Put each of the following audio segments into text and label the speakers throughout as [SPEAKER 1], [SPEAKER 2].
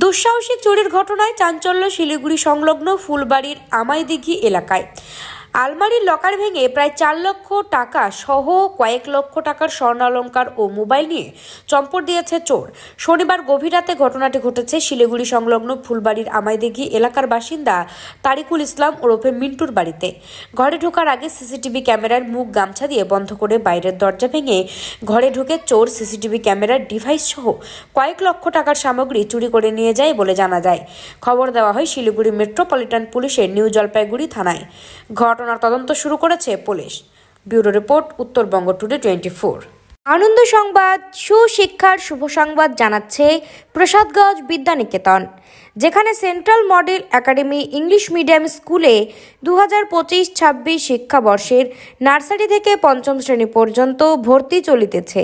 [SPEAKER 1] দুঃসাহসিক চুরির ঘটনায় চাঞ্চল্য শিলিগুড়ি সংলগ্ন ফুলবাড়ির আমাইদিঘি এলাকায়। আলমারির লকার ভেঙে প্রায় 4 লক্ষ টাকা সহ কয়েক লক্ষ টাকার স্বর্ণালংকার ও মোবাইল নিয়ে চম্পট দিয়েছে চোর। শনিবার গভীর রাতে ঘটনাটি ঘটেছে শিলিগুড়ি সংলগ্ন ফুলবাড়ির আমাইদিঘি এলাকার বাসিন্দা তারিকুল ইসলাম ওরফে মিন্টুর বাড়িতে। ঘরে ঢোকার আগে সিসিটিভি ক্যামেরার মুখ গামছা দিয়ে বন্ধ করে বাইরের দরজা ভেঙে ঘরে ঢুকে চোর সিসিটিভি ক্যামেরার ডিভাইস সহ কয়েক লক্ষ টাকার সামগ্রী চুরি করে নিয়ে যায় বলে জানা যায়। খবর দেওয়া হয় শিলিগুড়ি মেট্রোপলিটন পুলিশের নিউ জলপাইগুড়ি থানায়। ঘটনার তদন্ত শুরু করেছে police. Bureau report, Uttarbanga today 24। আনন্দ সংবাদ, সুশিক্ষার শুভ সংবাদ জানাচ্ছে প্রসাদগঞ্জ বিদ্যানিকেতন, যেখানে central model academy English medium স্কুলে 2025-26 শিক্ষাবর্ষের নার্সারি থেকে পঞ্চম শ্রেণী পর্যন্ত ভর্তি চলিতেছে।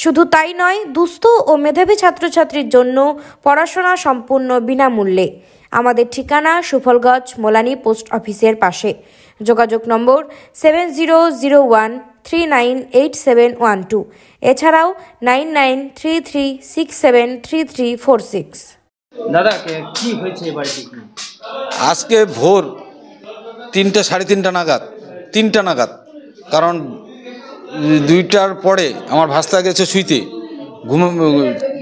[SPEAKER 1] শুধু তাই নয়, দুস্থ ও মেধাবী ছাত্রছাত্রীর জন্য পড়াশোনা সম্পূর্ণ বিনামূল্যে। আমাদের ঠিকানা সুফলগঞ্জ মোলানি পোস্ট অফিসের পাশে। যোগাযোগ নম্বর 7001398712, এছাড়াও 9933673346।
[SPEAKER 2] দাদা, কি হয়েছে বাড়িতে?
[SPEAKER 3] আজকে ভোর 3টা সাড়ে 3টা নাগাদ, কারণ 2টার পরে আমার ভাস্তা গেছে শুইতে,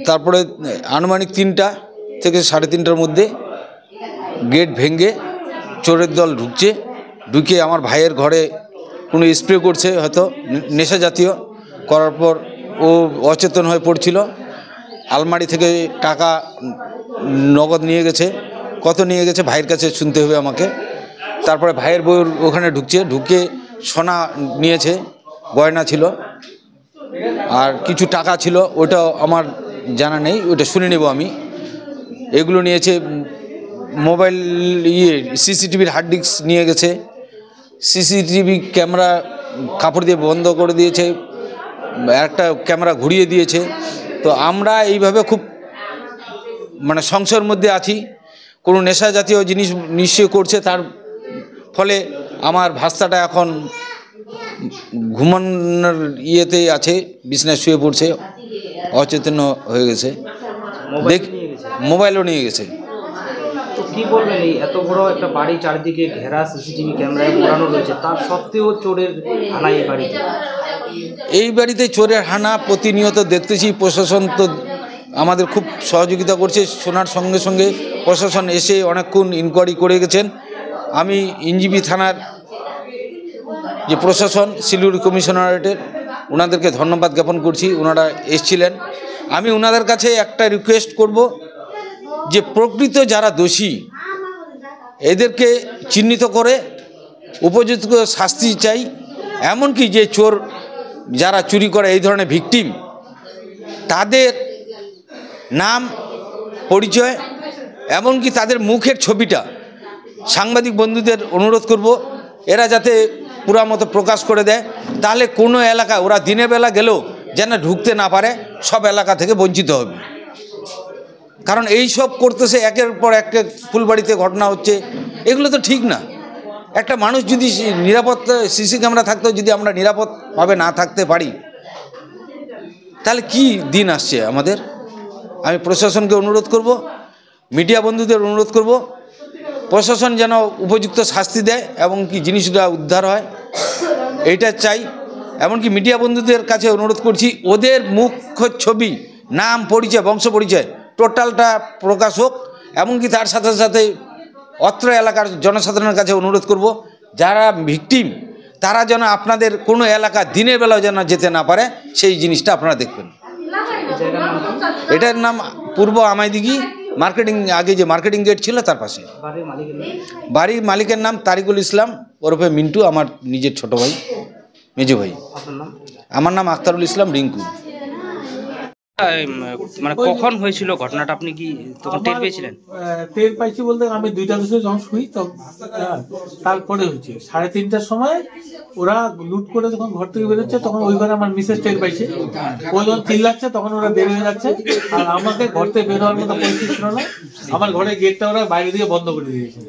[SPEAKER 3] তারপরে আনুমানিক 3টা থেকে সাড়ে 3টার মধ্যে গেট ভেঙে চোরের দল ঢুকে আমার ভাইয়ের ঘরে কোনো স্প্রে করছে, হয়তো নেশা জাতীয়, করার পর ও অচেতন হয়ে পড়ছিল। আলমারি থেকে টাকা নগদ নিয়ে গেছে। কত নিয়ে গেছে ভাইয়ের কাছে শুনতে হবে আমাকে। তারপরে ভাইয়ের বউর ওখানে ঢুকে সোনা নিয়েছে, গয়না ছিল, আর কিছু টাকা ছিল, ওটা আমার জানা নেই, ওটা শুনে নেব আমি। এগুলো নিয়েছে। মোবাইল সিসিটিভির হার্ড ডিস্ক নিয়ে গেছে। সিসিটিভি ক্যামেরা কাপড় দিয়ে বন্ধ করে দিয়েছে, একটা ক্যামেরা ঘুরিয়ে দিয়েছে। তো আমরা এইভাবে খুব সংশয়ের মধ্যে আছি। কোনো নেশা জাতীয় জিনিস নিশ্চয় করছে, তার ফলে আমার ভাস্তাটা এখন ঘুমানোর ইয়েতে আছে, বিছানায় শুয়ে পড়ছে, অচেতন হয়ে গেছে। মোবাইলও নিয়ে গেছে।
[SPEAKER 2] তো কি বলবেন, এই এত বড় একটা বাড়ি, চারিদিকে ঘেরা, সিসিটিভি ক্যামেরায় মোড়ানো রয়েছে, তার সত্ত্বেও চোরের হানা এই বাড়িতে চোরের হানা প্রতিনিয়ত দেখতেছি। প্রশাসন তো আমাদের খুব সহযোগিতা করছে। শোনার সঙ্গে সঙ্গে প্রশাসন এসে অনেকক্ষণ ইনকোয়ারি করে গেছেন। আমি এনজিপি থানার যে প্রশাসন, শিলিগুড়ি কমিশনারেটের, ওনাদেরকে ধন্যবাদ জ্ঞাপন করছি। ওনারা এসেছিলেন। আমি ওনাদের কাছে একটা রিকোয়েস্ট করব যে প্রকৃত যারা দোষী এদেরকে চিহ্নিত করে উপযুক্ত শাস্তি চাই। এমনকি যে চোর যারা চুরি করে এই ধরনের ভিকটিম, তাদের নাম, পরিচয়, এমনকি তাদের মুখের ছবিটা সাংবাদিক বন্ধুদের অনুরোধ করব এরা যাতে পুরা মতো প্রকাশ করে দেয়। তাহলে কোনো এলাকা ওরা দিনের বেলা গেলেও যেন ঢুকতে না পারে, সব এলাকা থেকে বঞ্চিত হবে। কারণ এই সব করতেছে, একের পর এক ফুলবাড়িতে ঘটনা হচ্ছে, এগুলো তো ঠিক না। একটা মানুষ যদি নিরাপত্তা, সিসি ক্যামেরা থাকতেও যদি আমরা নিরাপদভাবে না থাকতে পারি, তাহলে কি দিন আসছে আমাদের। আমি প্রশাসনকে অনুরোধ করব, মিডিয়া বন্ধুদের অনুরোধ করব, প্রশাসন যেন উপযুক্ত শাস্তি দেয় এবং কি জিনিসটা উদ্ধার হয়, এইটা চাই। এমনকি মিডিয়া বন্ধুদের কাছে অনুরোধ করছি, ওদের মুখ্য ছবি, নাম, পরিচয়, বংশ পরিচয় টোটালটা প্রকাশ হোক। এমনকি তার সাথে সাথে অত্র এলাকার জনসাধারণের কাছে অনুরোধ করব, যারা ভিকটিম তারা যেন আপনাদের কোনো এলাকা দিনের বেলাও যেন যেতে না পারে, সেই জিনিসটা আপনারা দেখবেন। এটার নাম পূর্ব আমাইদিঘি মার্কেটিং, আগে যে মার্কেটিং গেট ছিল তার পাশে। বাড়ির মালিকের নাম তারিকুল ইসলাম ওরফে মিন্টু, আমার নিজের ছোট ভাই, মেজো ভাই। আমার নাম আখতারুল ইসলাম রিঙ্কু। কখন হয়েছিল ঘটনাটা, আপনি কি তখন টের পেয়েছিলেন?
[SPEAKER 4] টের পাইছি বলতে আমি 2টার সময় যখন শুই, তারপরে হয়েছে 3:30টার সময় ওরা লুট করে যখন ঘর থেকে বেরোচ্ছে, তখন ওই ঘরে আমার মিসেস টের পাইছে। ও যখন চিল্লাচ্ছে তখন ওরা বের হয়ে যাচ্ছে, আর আমাকে ঘর থেকে বের হওয়ার মতো পরিস্থিতি ছিল না। আমার ঘরের গেটটা ওরা বাইরে দিয়ে বন্ধ করে দিয়েছে,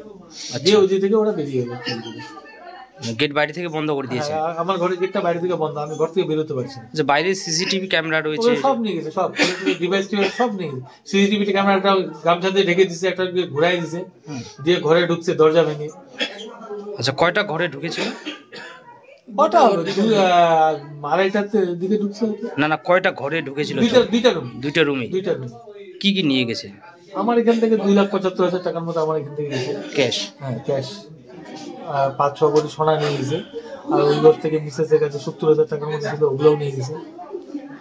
[SPEAKER 4] যে ওই থেকে ওরা বেরিয়ে গেল।
[SPEAKER 2] গেট বাইরে থেকে বন্ধ করে দিয়েছে।
[SPEAKER 4] হ্যাঁ, আমার ঘরের গেটটা বাইরে থেকে বন্ধ, আমি ঘর থেকে বেরোতে পারছি না।
[SPEAKER 2] যে বাইরে সিসিটিভি ক্যামেরা রয়েছে
[SPEAKER 4] ওগুলো সব নিয়ে গেছে, সব ডিভাইস সব নিয়ে গেছে। সিসিটিভি ক্যামেরাটা গামছা দিয়ে ঢেকে দিছে, একটা ঘুরাই দিছে, দিয়ে ঘরে ঢুকছে দরজা ভেঙে।
[SPEAKER 2] আচ্ছা, কয়টা ঘরে ঢুকেছিল?
[SPEAKER 4] কটা হবে, 2:30টার দিকে ঢুকছে।
[SPEAKER 2] না, কয়টা ঘরে ঢুকেছিল?
[SPEAKER 4] দুইটা রুম।
[SPEAKER 2] কি কি নিয়ে গেছে?
[SPEAKER 4] আমার এখান থেকে 2,75,000 টাকার মতো আমার এখান থেকে গেছে
[SPEAKER 2] ক্যাশ।
[SPEAKER 4] হ্যাঁ, ক্যাশ। 5-6 ভরি সোনা নিয়ে গেছে। আর ওই ঘর থেকে মিসেসের কাছে 70,000 টাকার মতো ছিল, ওগুলোও নিয়ে গেছে।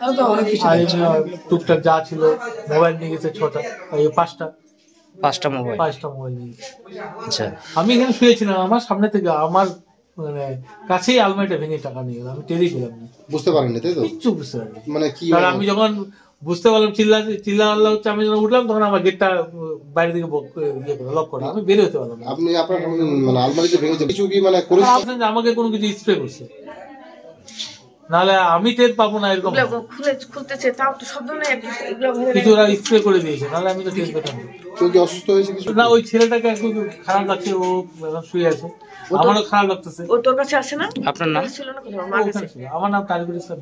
[SPEAKER 4] আর টুকটাক যা ছিল, মোবাইল নিয়ে গেছে 5টা মোবাইল নিয়ে গেছে।
[SPEAKER 2] আচ্ছা,
[SPEAKER 4] আমি এখানে শুয়েছিলাম, আমার সামনে থেকে আমার মানে কাছেই আলমারিটা ভেঙে টাকা নিয়ে গেল, আমি টেরই পেলাম না।
[SPEAKER 5] বুঝতে পারেননি তাই তো?
[SPEAKER 4] কিচ্ছু বুঝতে পারিনি।
[SPEAKER 5] মানে কি,
[SPEAKER 4] কারণ আমি যখন বুঝতে পারলাম চিল্লা হচ্ছে, আমি যখন উঠলাম তখন আমার গেটটা বাইরে থেকে লক করে, আমি বের হতে পারলাম না।
[SPEAKER 5] আপনি আপনার মানে আলমারিতে ভেঙেছে কিছু কি মানে করেছে?
[SPEAKER 4] ভাবছেন যে আমাকে কোনো কিছু স্প্রে করছে, নাহলে আমি টের পাবো না এরকম
[SPEAKER 6] খুলতেছে, তাও তো শব্দ নেই,
[SPEAKER 4] কিছু ওরা স্প্রে করে দিয়েছে, নাহলে আমি তো টের পেতাম না।
[SPEAKER 5] কেউ কি অসুস্থ হয়েছে কিছু?
[SPEAKER 4] না, ওই ছেলেটাকে একটু খারাপ লাগছে, ও এখন শুয়ে আছে, আমারও খারাপ লাগতেছে।
[SPEAKER 6] ও তোর কাছে আসে না?
[SPEAKER 2] আপনার নাম?
[SPEAKER 6] ছিল না,
[SPEAKER 4] আমার নাম তারিকুল ইসলাম।